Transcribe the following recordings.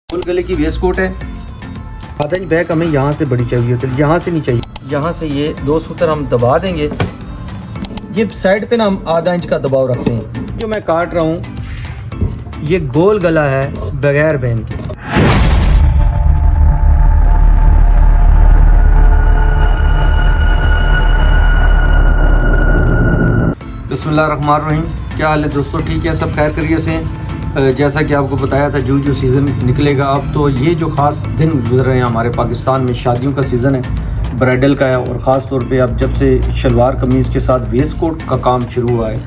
Full गले की waste coat है। आधा इंच बैक हमें यहाँ से बड़ी चाहिए होती है, यहाँ से नहीं चाहिए। यहाँ से ये 2 सूत्र हम दबा देंगे। ये साइड पे ना हम आधा इंच का दबाव रखते हैं। जो मैं काट रहा हूँ ये गोल गला है बगैर बैन के। बिस्मिल्लाहिर्रहमानिर्रहीम। क्या हाल है दोस्तों, ठीक है सब खैर करिए से। जैसा कि आपको बताया था जो सीज़न निकलेगा अब, तो ये जो ख़ास दिन गुजर रहे हैं हमारे पाकिस्तान में, शादियों का सीज़न है, ब्राइडल का है। और ख़ास तौर पे अब जब से शलवार कमीज़ के साथ वेस्ट कोट का काम शुरू हुआ है,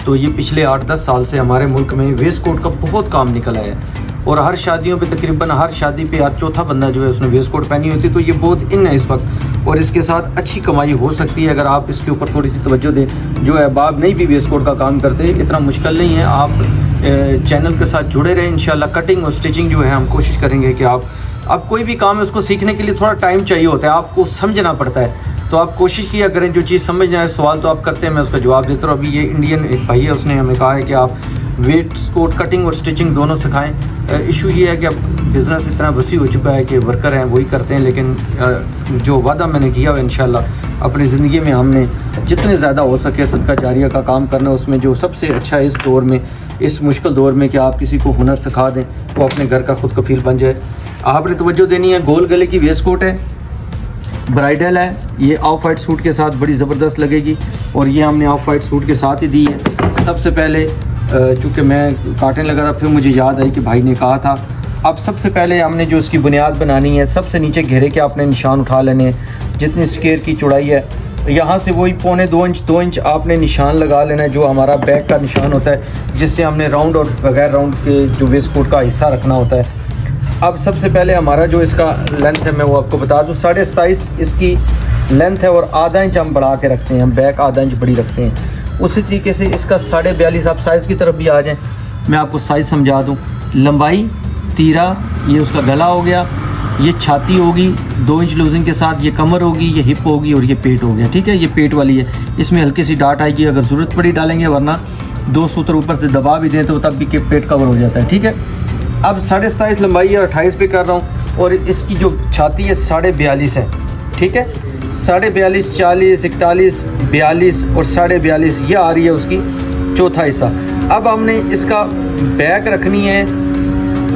तो ये पिछले 8-10 साल से हमारे मुल्क में वेस्ट कोट का बहुत काम निकल आया है। और हर शादियों पे तकरीबन हर शादी पे हर चौथा बंदा जो है उसने वेस्ट कोट पहनी होती है। तो ये बहुत इन है इस वक्त, और इसके साथ अच्छी कमाई हो सकती है अगर आप इसके ऊपर थोड़ी सी तवज्जो दें। जो अहबाब नहीं भी वेस्ट कोट का काम करते, इतना मुश्किल नहीं है। आप चैनल के साथ जुड़े रहें। इंशाल्लाह कटिंग और स्टिचिंग जो है हम कोशिश करेंगे कि आप कोई भी काम है उसको सीखने के लिए थोड़ा टाइम चाहिए होता है, आपको समझना पड़ता है। तो आप कोशिश किया करें, जो चीज़ समझ जाए। सवाल तो आप करते हैं, मैं उसका जवाब देता हूँ। अभी ये इंडियन एक भाई है, उसने हमें कहा है कि आप वेस्ट कोट कटिंग और स्टिचिंग दोनों सिखाएं। इशू ये है कि अब बिज़नेस इतना वसी हो चुका है कि वर्कर हैं वही करते हैं, लेकिन जो वादा मैंने किया है इंशाल्लाह अपनी ज़िंदगी में हमने जितने ज़्यादा हो सके सदका जारिया का काम करना। उसमें जो सबसे अच्छा है इस दौर में, इस मुश्किल दौर में, कि आप किसी को हुनर सिखा दें, वो अपने घर का खुद कफील बन जाए। आपने तवज्जो देनी है। गोल गले की वेस्ट कोट है, ब्राइडल है। ये ऑफ वाइट सूट के साथ बड़ी ज़बरदस्त लगेगी, और ये हमने ऑफ वाइट सूट के साथ ही दी है। सबसे पहले चूँकि मैं काटने लगा था, फिर मुझे याद आई कि भाई ने कहा था। अब सबसे पहले हमने जो इसकी बुनियाद बनानी है, सबसे नीचे घेरे के आपने निशान उठा लेने हैं। जितनी स्केयर की चौड़ाई है, यहाँ से वही 2.25 इंच आपने निशान लगा लेना है, जो हमारा बैक का निशान होता है, जिससे हमने राउंड और बगैर राउंड के जो वेस्ट कोट का हिस्सा रखना होता है। अब सबसे पहले हमारा जो इसका लेंथ है, मैं वो आपको बता दूँ, 27.5 इसकी लेंथ है, और आधा इंच हम बढ़ा के रखते हैं। हम बैक आधा इंच बड़ी रखते हैं। उसी तरीके से इसका 42.5, आप साइज़ की तरफ भी आ जाएं, मैं आपको साइज़ समझा दूँ। लंबाई तीरा, ये उसका गला हो गया, ये छाती होगी 2 इंच लूजिंग के साथ, ये कमर होगी, ये हिप होगी, और ये पेट हो गया। ठीक है, ये पेट वाली है। इसमें हल्की सी डाट आएगी, अगर ज़रूरत पड़ी डालेंगे, वरना 2 सूत्र ऊपर से दबा भी दें तो तब भी के पेट कवर हो जाता है। ठीक है, अब 27.5 लंबाई है, 28 पे कर रहा हूँ, और इसकी जो छाती है 42.5 है। ठीक है, 42.5, 40, 41, 42 और 42.5 ये आ रही है उसकी चौथा हिस्सा। अब हमने इसका बैक रखनी है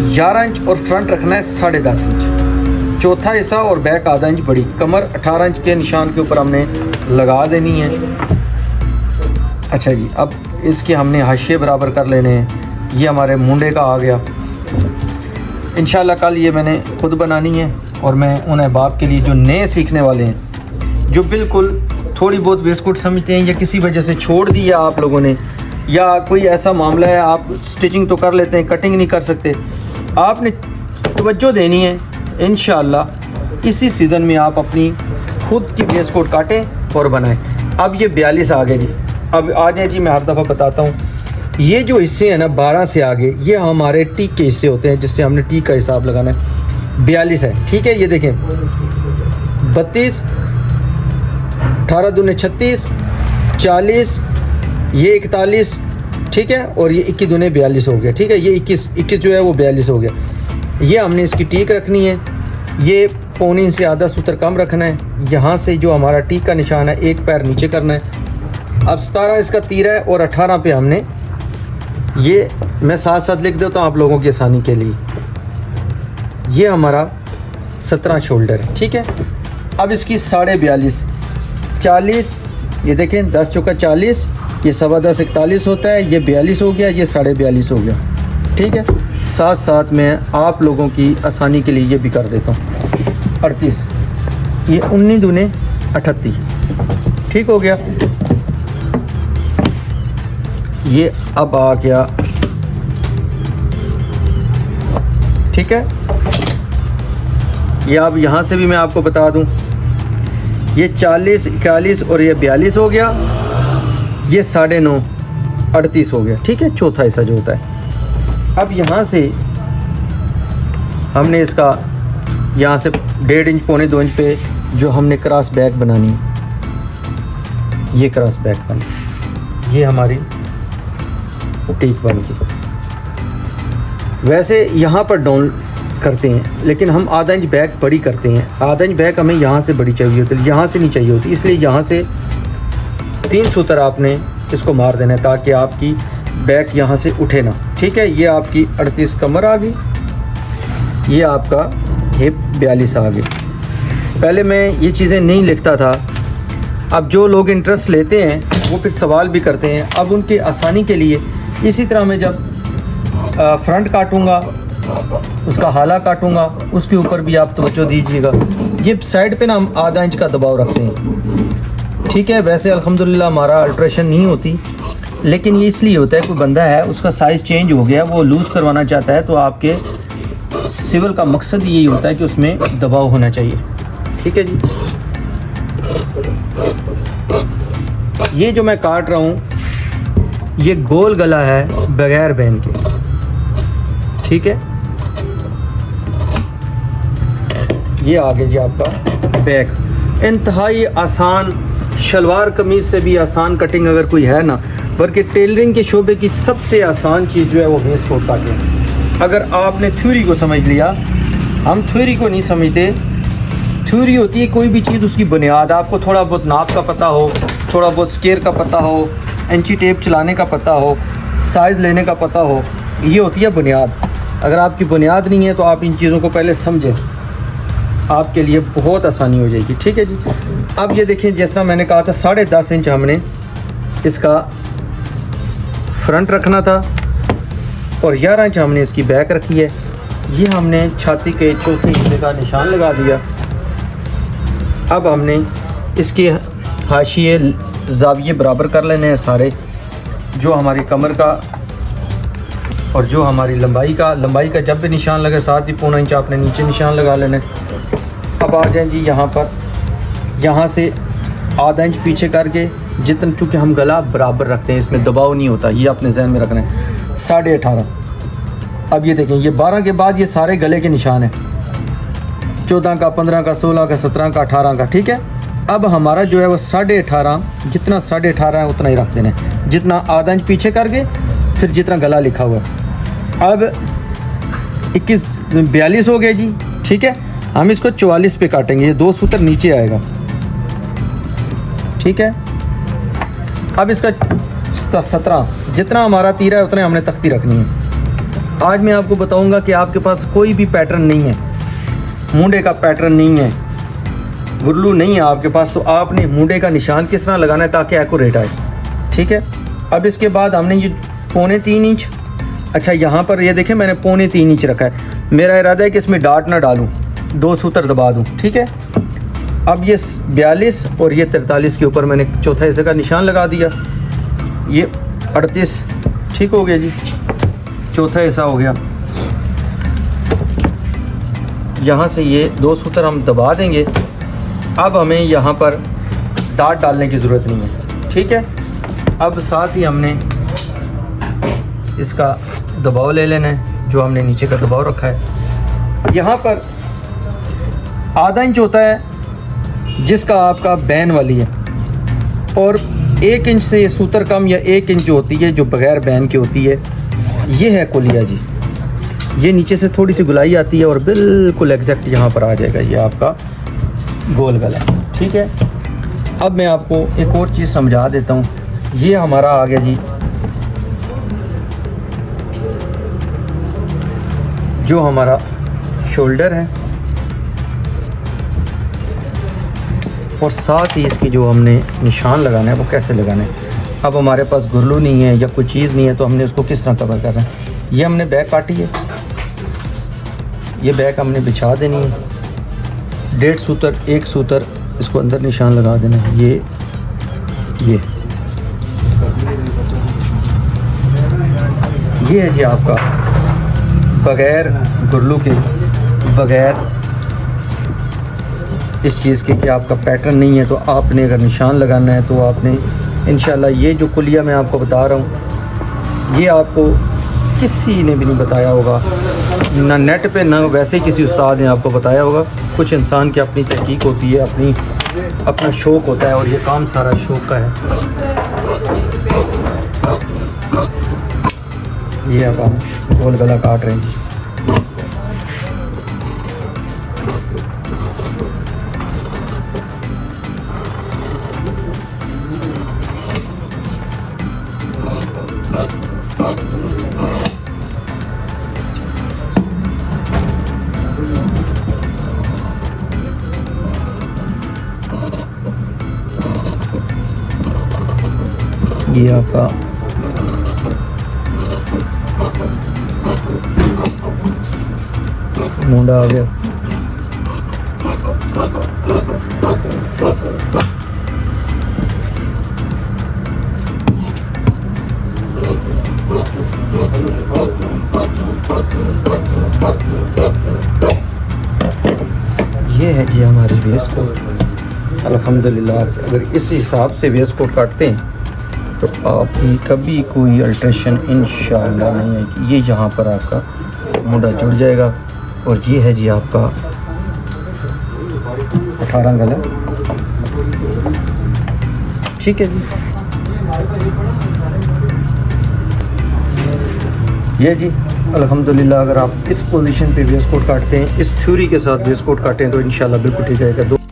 11 इंच और फ्रंट रखना है 10.5 इंच। चौथा हिस्सा और बैक आधा इंच बड़ी। कमर 18 इंच के निशान के ऊपर हमने लगा देनी है। अच्छा जी, अब इसके हमने हाशिए बराबर कर लेने हैं। ये हमारे मुंडे का आ गया। इंशाल्लाह कल ये मैंने खुद बनानी है, और मैं उन अहबाब के लिए जो नए सीखने वाले हैं, जो बिल्कुल थोड़ी बहुत वेस्ट कोट समझते हैं, या किसी वजह से छोड़ दी है आप लोगों ने, या कोई ऐसा मामला है आप स्टिचिंग तो कर लेते हैं, कटिंग नहीं कर सकते, आपने तवज्जो देनी है। इंशाल्लाह इसी सीज़न में आप अपनी खुद की वेस्ट कोट काटें और बनाएं। अब ये 42 आ गए जी। अब आ जाए जी, मैं हर दफ़ा बताता हूँ, ये जो हिस्से हैं ना 12 से आगे, ये हमारे टीक के हिस्से होते हैं, जिससे हमने टीक का हिसाब लगाना है। 42 है। ठीक है, ये देखें 32, 18 दूने 36, 40, ये 41। ठीक है, और ये 21 दूने 42 हो गया। ठीक है, ये 21 जो है वो 42 हो गया। ये हमने इसकी टीक रखनी है। ये 1.25 इंच से आधा सूत्र कम रखना है। यहाँ से जो हमारा टीक का निशान है, एक पैर नीचे करना है। अब 17 इसका तीरा है, और 18 पे हमने, ये मैं साथ साथ लिख देता हूँ आप लोगों की आसानी के लिए, ये हमारा 17 शोल्डर है। ठीक है, अब इसकी 42.5, 40, ये देखें 10 चौका 40, ये 10.25 41 होता है, ये 42 हो गया, ये 42.5 हो गया। ठीक है, साथ साथ मैं आप लोगों की आसानी के लिए ये भी कर देता हूँ 38, ये 19 दूने 38। ठीक हो गया, ये अब आ गया। ठीक है, ये अब यहाँ से भी मैं आपको बता दूँ, ये 40, 41 और ये 42 हो गया, ये 9.5 38 हो गया। ठीक है, चौथा हिस्सा जो होता है। अब यहाँ से हमने इसका यहाँ से 1.5 इंच 1.25 इंच पे जो हमने क्रॉस बैक बनानी है, ये क्रॉस बैक बनी, ये हमारी टीक बन गई। वैसे यहाँ पर डाउन करते हैं, लेकिन हम आधा इंच बैक बड़ी करते हैं। आधा इंच बैक हमें यहाँ से बड़ी चाहिए होती है, यहाँ से नहीं चाहिए होती, इसलिए यहाँ से 3 सूत्र आपने इसको मार देना है ताकि आपकी बैक यहाँ से उठे ना। ठीक है, ये आपकी 38 कमर आ गई, ये आपका हिप 42 आ गई। पहले मैं ये चीज़ें नहीं लिखता था, अब जो लोग इंटरेस्ट लेते हैं वो फिर सवाल भी करते हैं। अब उनकी आसानी के लिए इसी तरह मैं जब फ्रंट काटूंगा, उसका हाला काटूंगा, उसके ऊपर भी आप तवज्जो दीजिएगा। ये साइड पे ना हम आधा इंच का दबाव रखते हैं। ठीक है, वैसे अल्हम्दुलिल्लाह हमारा अल्ट्रेशन नहीं होती, लेकिन ये इसलिए होता है कोई बंदा है उसका साइज़ चेंज हो गया, वो लूज़ करवाना चाहता है, तो आपके सिविल का मकसद यही होता है कि उसमें दबाव होना चाहिए। ठीक है जी, ये जो मैं काट रहा हूँ ये गोल गला है बगैर बैन के। ठीक है, ये आगे जी आपका बैक। इंतहाई आसान, शलवार कमीज़ से भी आसान कटिंग अगर कोई है ना, बल्कि टेलरिंग के शोबे की सबसे आसान चीज़ जो है वो वेस्ट कोट काटिंग। अगर आपने थ्योरी को समझ लिया, हम थ्योरी को नहीं समझते। थ्योरी होती है कोई भी चीज़ उसकी बुनियाद, आपको थोड़ा बहुत नाप का पता हो, थोड़ा बहुत स्केयर का पता हो, इंची टेप चलाने का पता हो, साइज़ लेने का पता हो, ये होती है बुनियाद। अगर आपकी बुनियाद नहीं है तो आप इन चीज़ों को पहले समझें, आपके लिए बहुत आसानी हो जाएगी। ठीक है जी, अब ये देखें, जैसा मैंने कहा था 10.5 इंच हमने इसका फ्रंट रखना था और 11 इंच हमने इसकी बैक रखी है। ये हमने छाती के चौथे हिस्से का निशान लगा दिया। अब हमने इसके हाशिए ज़ाविये बराबर कर लेने हैं सारे, जो हमारी कमर का और जो हमारी लंबाई का जब भी निशान लगे साथ ही 1.25 इंच आपने नीचे निशान लगा लेने। अब आ जाएं जी यहाँ पर, यहाँ से आधा इंच पीछे करके, जितना चूँकि हम गला बराबर रखते हैं, इसमें दबाव नहीं होता, ये अपने जहन में रखना है। 18.5। अब ये देखें, ये 12 के बाद ये सारे गले के निशान हैं, 14 का, 15 का, 16 का, 17 का, 18 का। ठीक है, अब हमारा जो है वो 18.5, जितना 18.5 है उतना ही रख देना है, जितना आधा इंच पीछे करके फिर जितना गला लिखा हुआ है। अब 42 हो गया जी। ठीक है, हम इसको 44 पे काटेंगे, ये 2 सूत्र नीचे आएगा। ठीक है, अब इसका 17, जितना हमारा तीरा है उतना हमने तख्ती रखनी है। आज मैं आपको बताऊंगा कि आपके पास कोई भी पैटर्न नहीं है, मुंडे का पैटर्न नहीं है, गुरलू नहीं है आपके पास, तो आपने मुंडे का निशान किस तरह लगाना है ताकि एक्यूरेट आए। ठीक है, अब इसके बाद हमने ये 3.25 इंच, अच्छा यहाँ पर ये देखें मैंने 3.25 इंच रखा है। मेरा इरादा है कि इसमें डाट ना डालूँ, 2 सूत्र दबा दूँ। ठीक है, अब ये 42 और ये 43 के ऊपर मैंने चौथा हिस्से का निशान लगा दिया, ये 38। ठीक हो गया जी, चौथा हिस्सा हो गया। यहाँ से ये 2 सूत्र हम दबा देंगे। अब हमें यहाँ पर डाट डालने की ज़रूरत नहीं है। ठीक है, अब साथ ही हमने इसका दबाव ले लेना है, जो हमने नीचे का दबाव रखा है। यहाँ पर आधा इंच होता है जिसका आपका बैन वाली है, और 1 इंच से सूत्र कम या 1 इंच जो होती है जो बगैर बैन की होती है, ये है कुलिया जी। ये नीचे से थोड़ी सी गुलाई आती है और बिल्कुल एग्जैक्ट यहाँ पर आ जाएगा ये आपका गोल गला। ठीक है, अब मैं आपको एक और चीज़ समझा देता हूँ। ये हमारा आ गया जी जो हमारा शोल्डर है, और साथ ही इसकी जो हमने निशान लगाना है वो कैसे लगाना है। अब हमारे पास गुरलू नहीं है या कोई चीज़ नहीं है तो हमने उसको किस तरह कवर करना है। ये हमने बैक काटी है, ये बैक हमने बिछा देनी है, 1.5 सूत्र 1 सूत्र इसको अंदर निशान लगा देना है। ये है जी आपका बगैर गुरलू के, बगैर इस चीज़ के कि आपका पैटर्न नहीं है, तो आपने अगर निशान लगाना है तो आपने इंशाल्लाह ये जो कुलिया मैं आपको बता रहा हूँ ये आपको किसी ने भी नहीं बताया होगा, ना नेट पे ना वैसे ही किसी उस्ताद ने आपको बताया होगा। कुछ इंसान की अपनी तहकीक होती है, अपना शौक़ होता है, और ये काम सारा शौक़ का है। ये अब हम गोल गला काट रहे हैं। ये आपका मुंडा आ गया। ये है जी हमारी वेस्ट कोट। अल्हम्दुलिल्लाह अगर इस हिसाब से वेस्ट कोट काटते हैं तो आपकी कभी कोई अल्ट्रेशन इंशाअल्लाह नहीं है। ये यहाँ पर आपका मुंडा जुड़ जाएगा और ये है जी आपका 18 गला। ठीक है जी, ये जी अल्हम्दुलिल्लाह अगर आप इस पोजीशन पे वेस्ट कोट काटते हैं, इस थ्योरी के साथ वेस्ट कोट काटें तो इंशाल्लाह बिल्कुल ठीक रहेगा।